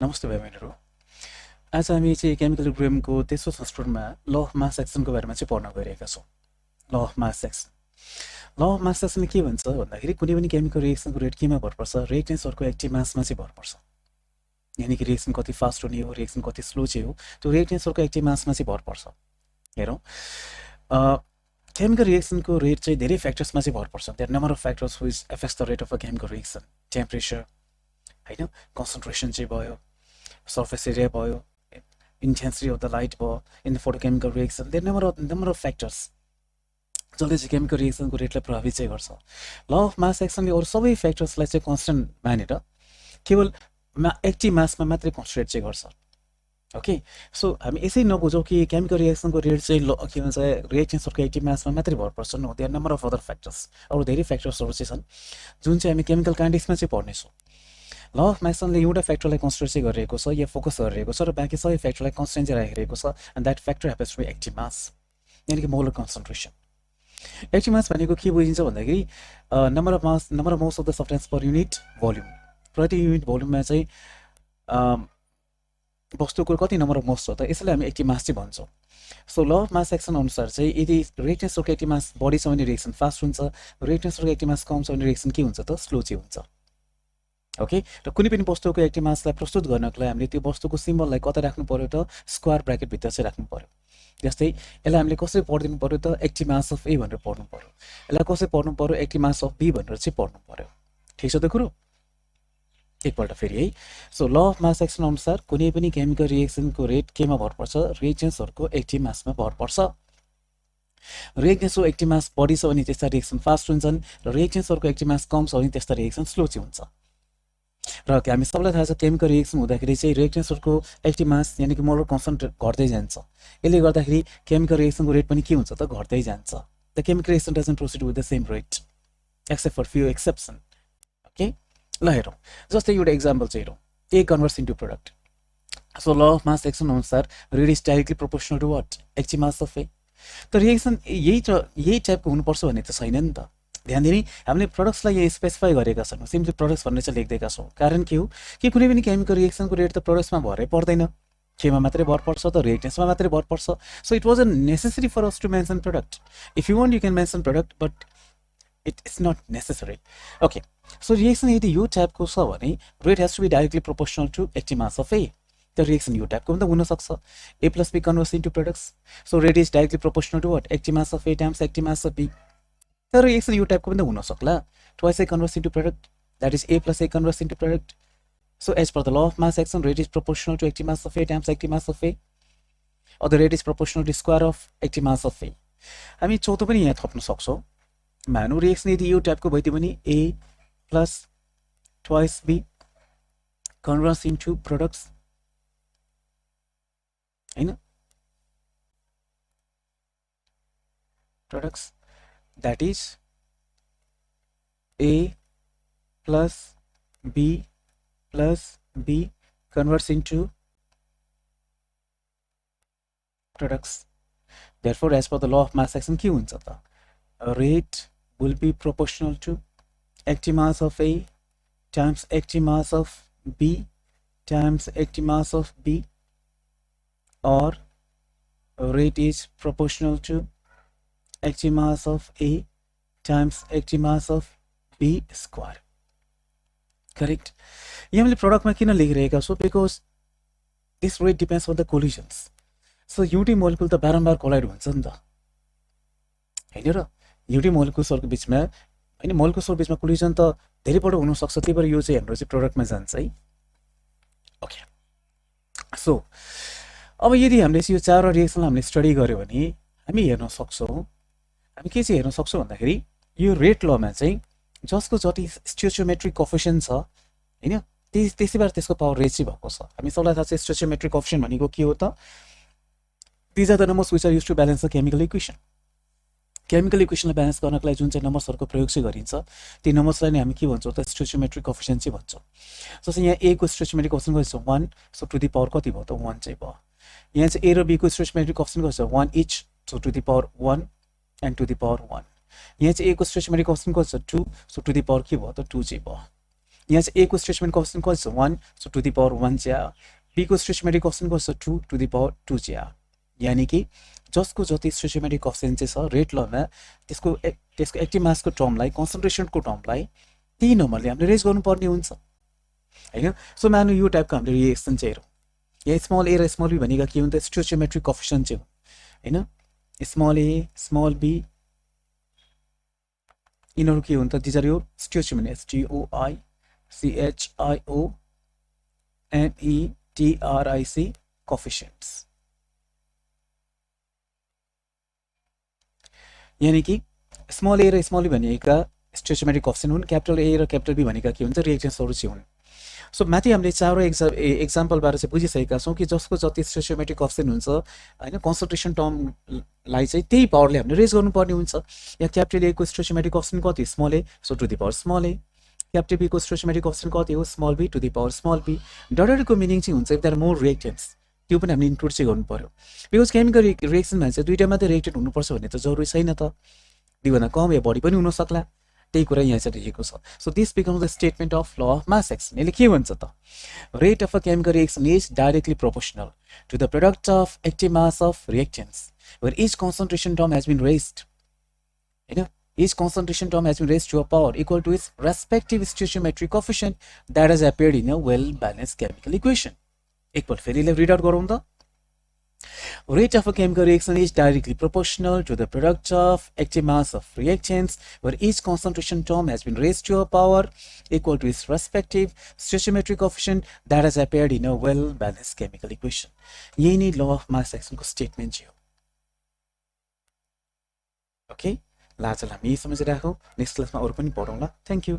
नमस्ते भाइ बहिनीहरू। आज हामी चाहिँ केमिकल इक्विलिब्रियमको तेस्रो संस्करणमा ल अफ मास एक्सनको बारेमा चाहिँ पढ्न गइरहेका छौँ। Law of mass action. Law of mass एक्सनले के भन्छ भन्दाखेरि कुनै पनि केमिकल रिएक्सनको रेट केमा भर पर्छ, रिएक्टेन्ट्सहरूको एक्टिभ मासमा चाहिँ भर पर्छ। यानि कि रिएक्सन कति फास्ट हुने हो, रिएक्सन कति स्लो चाहिँ हो, त्यो रिएक्टेन्ट्सहरूको एक्टिभ मासमा चाहिँ भर पर्छ। हेरौँ, केमिकल रिएक्सनको रेट चाहिँ धेरै फ्याक्टर्समा चाहिँ भर पर्छ। There number of factors which affects the rate of a chemical reaction. Temperature होइन, कन्सन्ट्रेसन चाहिँ भयो, surface area भयो, intensity of the light भयो, in the photochemical reaction, there are number of factors जसले चाहिँ केमिकल रिएक्सनको रेटलाई प्रभावित चाहिँ गर्छ। ल अफ मास एक्सनले अरू सबै फ्याक्टर्सलाई चाहिँ कन्स्टेन्ट मानेर केवल एक्टिभ मासमा मात्रै कन्सन्ट्रेट चाहिँ गर्छ। ओके, सो हामी यसै नबुझौँ कि केमिकल रिएक्सनको रेट चाहिँ के भन्छ रिएक्टेन्ट्सहरूको एक्टिभ मासमा मात्रै भर पर्छ। No, there number of other factors, अरू धेरै फ्याक्टर्सहरू चाहिँ छन् जुन चाहिँ हामी केमिकल काइनेटिक्समा चाहिँ पढ्नेछौँ। ल अफ मासनले एउटा फ्याक्टरलाई कन्सिडर चाहिँ गरिरहेको छ या फोकस गरिरहेको छ र बाँकी सबै फ्याक्टरलाई कन्स्टेन्ट चाहिँ राखिरहेको छ, and that factor happens to be active mass, यानि कि मोलर कन्सन्ट्रेसन। एक्टिभ मास भनेको के बुझिन्छ भन्दाखेरि number of moles of the substance per unit volume. प्रति युनिट भोल्युममा चाहिँ वस्तुको कति नम्बर अफ मोल्स छ त, यसैलाई हामी एक्टिभ मास चाहिँ भन्छौँ। So law of mass action अनुसार चाहिँ यदि रिएक्टेन्ट्सहरूको एक्टिभ मास बढी छ भने रिएक्सन फास्ट हुन्छ, रिएक्टेन्ट्सहरूको एक्टिभ मास कम छ भने रिएक्सन के हुन्छ त, स्लो चाहिँ हुन्छ। ओके, र कुनै पनि वस्तुको एक्टिभ मासलाई प्रस्तुत गर्नको लागि हामीले त्यो वस्तुको सिम्बललाई कता राख्नु पर्यो त, स्क्वायर ब्राकेटभित्र चाहिँ राख्नु पर्यो। जस्तै यसलाई हामीले कसरी पढिदिनु पर्यो त, एक्टिभ मास अफ ए भनेर पढ्नु पर्यो, यसलाई कसरी पढ्नु पर्यो, एक्टिभ मास अफ बी भनेर चाहिँ पढ्नु पर्यो। ठिक छ त कुरो? एकपल्ट फेरि है। So law of mass action अनुसार कुनै पनि केमिकल रिएक्सनको रेट केमा भर पर्छ, रिएक्टेन्ट्सहरूको एक्टिभ मासमा भर पर्छ। रिएक्टेन्ट्सको एक्टिभ मास बढी छ भने त्यस्ता रिएक्सन फास्ट हुन्छन्, र रिएक्टेन्ट्सहरूको एक्टिभ मास कम छ भने त्यस्ता रिएक्सन स्लो चाहिँ हुन्छ। र हामी सबैलाई थाहा छ केमिकल रिएक्सन हुँदाखेरि चाहिँ रिएक्टेन्ट्सहरूको एक्टिभ मास यानि कि मोलर कन्सन्ट्रेट घट्दै जान्छ। यसले गर्दाखेरि केमिकल रिएक्सनको रेट पनि के हुन्छ त, घट्दै जान्छ। The chemical reaction doesn't proceed with the same rate except for few exception. Okay, ल हेरौँ, जस्तै एउटा इक्जाम्पल चाहिँ हेरौँ, A converts into product. So law of mass action अनुसार rate is directly proportional to what, active mass of A. त reaction यही टाइपको हुनुपर्छ भन्ने त छैन नि त। ध्यान दिने, हामीले प्रडक्ट्सलाई यहाँ स्पेसिफाई गरेका छौँ, सिम्पली प्रडक्ट्स भनेर चाहिँ लेख्दैका छौँ। कारण के हो कि कुनै पनि केमिकल रिएक्सनको रेट त प्रडक्ट्समा भरै पर्दैन, केमा मात्रै भर पर्छ त, रिएक्टेन्ट्समा मात्रै भर पर्छ। So it wasn't necessary for us to mention product. If you want you can mention product, but it is not necessary. Okay, so reaction यदि यो टाइपको छ भने rate has to be directly proportional to active mass of A. त्यो reaction यो टाइपको पनि त हुनसक्छ, A plus B converts into products. So rate is directly proportional to what, active mass of A times active mass of B. तर reaction यो टाइपको पनि त हुनसक्ला, twice A converts into product, that is A plus A converts into product. So as per the law of mass action rate is proportional to active mass of A times active mass of A, or the rate is proportional to square of active mass of A. हामी चौथो पनि यहाँ थप्न सक्छौँ। मानौँ reaction यदि यो टाइपको भइदियो भने A plus twice B converts into products, होइन, products, that is A plus B plus B converts into products. Therefore, as per the law of mass action, के हुन्छ त, rate will be proportional to active mass of A times active mass of B times active mass of B, or rate is proportional to active mass of A times active mass of B square. Correct? यहाँ मैले प्रोडक्टमा किन लेखिरहेका छु, because this rate depends on the collisions. So युटी molecule त बारम्बार collide हुन्छ नि त, होइन र? युटी मोलिकुल्सहरूको बिचमा, होइन, मोलिकुल्सहरूको बिचमा कोलिजन त धेरैपल्ट हुनसक्छ, त्यही भएर यो चाहिँ हाम्रो चाहिँ प्रोडक्टमा जान्छ है। ओके, सो अब यदि हामीले यो चारवटा रिएक्सनलाई हामीले स्टडी गऱ्यो भने हामी हेर्न सक्छौँ, हामी के चाहिँ हेर्न सक्छौँ भन्दाखेरि यो रेट लमा चाहिँ जसको जति स्टियोचियोमेट्रिक कोएफिसिएन्ट छ, होइन, त्यसै भएर त्यसको पावर रेट चाहिँ भएको छ। हामी सबलाई थाहा छ स्टियोचियोमेट्रिक कोएफिसिएन्ट भनेको के हो त, these are the numbers which are use to balance the chemical equation. Chemical इक्वेसनलाई ब्यालेन्स गर्नको लागि जुन चाहिँ नम्बर्सहरूको प्रयोग चाहिँ गरिन्छ, ती नम्बर्सलाई नै हामी के भन्छौँ त, स्टियोचियोमेट्रिक कोएफिसिएन्ट चाहिँ भन्छौँ। जस्तै यहाँ ए को स्टियोचियोमेट्रिक कोएफिसिएन्ट कति छ, 1, सो टु द पावर कति भयो त, 1 चाहिँ भयो। यहाँ चाहिँ ए र बी को स्टियोचियोमेट्रिक कोएफिसिएन्ट कति छ, 1 each, so to the power 1 and to the power 1। यहाँ चाहिँ ए को स्टियोचियोमेट्रिक कोएफिसिएन्ट कति छ, 2, सो टु द पावर के भयो त, 2 चाहिँ भयो। यहाँ चाहिँ ए को स्टेटमेन्ट कोएफिसिएन्ट कति छ 1 सो टु द पावर 1 ज्या बी को स्टेटमेन्ट कोएफिसिएन्ट कति छ 2 टु द पावर 2 ज्या यानी कि जसको जति स्टेटमेन्ट कोएफिसिएन्ट चाहिँ छ रेट लमा त्यसको एक्टिभ मासको टर्मलाई कन्सन्ट्रेसनको टर्मलाई त्यही नम्बरले हामीले रेज गर्नुपर्ने हुन्छ हैन सो मानु यो टाइपको हामीले रिएक्सन चाहिँ हेरौँ यहाँ स्मल ए र स्मल बी भनेका के हुन्छ स्टोइचियोमेट्रिक कोएफिसिएन्ट चाहिँ हैन स्मल ए स्मल बी यिनीहरू के हुन्छ दिज आर यो स्टोइचियोमेट्रिक STOICHIOMETRIC कोएफिसिएन्ट्स यानी कि स्मल ए र स्मल बी भनेका स्टोइचियोमेट्रिक कोएफिसिएन्ट हुन् क्यापिटल ए र क्यापिटल बी भनेका के हुन्छ रिएक्टेन्सहरू चाहिँ हुन् सो माथि हामीले चारवटा एक्जाम्पलबाट चाहिँ बुझिसकेका छौँ कि जसको जति स्टोइचियोमेट्रिक कोएफिसिएन्ट हुन्छ हैन कन्सन्ट्रेसन टर्मलाई चाहिँ त्यही पावरले हामीले रेज गर्नुपर्ने हुन्छ यहाँ क्यापिटल ए को स्टोइचियोमेट्रिक कोएफिसिएन्ट कति small a so to the power small a capital B को स्टोइचियोमेट्रिक कोएफिसिएन्ट कति हो small b to the power small b डटको मिनिङ चाहिँ हुन्छ इफ देयर मोर रिएक्टेन्ट्स त्यो पनि हामीले इन्क्लुड चाहिँ गर्नु पर्यो बिकज केमिकल रिएक्सनमा चाहिँ दुईटा मात्रै रिएक्टेन्ट हुनुपर्छ भन्ने त जरुरी छैन त त्योभन्दा कम या बढी पनि हुन सक्ला त्यही कुरा यहाँ चाहिँ लेखेको छ so this becomes the statement of law of mass action यसले के भन्छ त rate of a chemical reaction is directly proportional to the product of active mass of reactants where each concentration term has been raised हैन each concentration term has been raised to a power equal to its respective stoichiometric coefficient that has appeared in a well balanced chemical equation एकपल्ट फेरि read out गरौँ त rate of a chemical reaction is directly proportional to the product of active mass of reactants where each concentration term has been raised to a power equal to its respective stoichiometric coefficient that has appeared in a well balanced chemical equation यही नै law of mass action को statement चाहिँ हो okay ल आजलाई हामी यही समझिराखौँ next क्लासमा अरू पनि पढौँला थ्यांक यू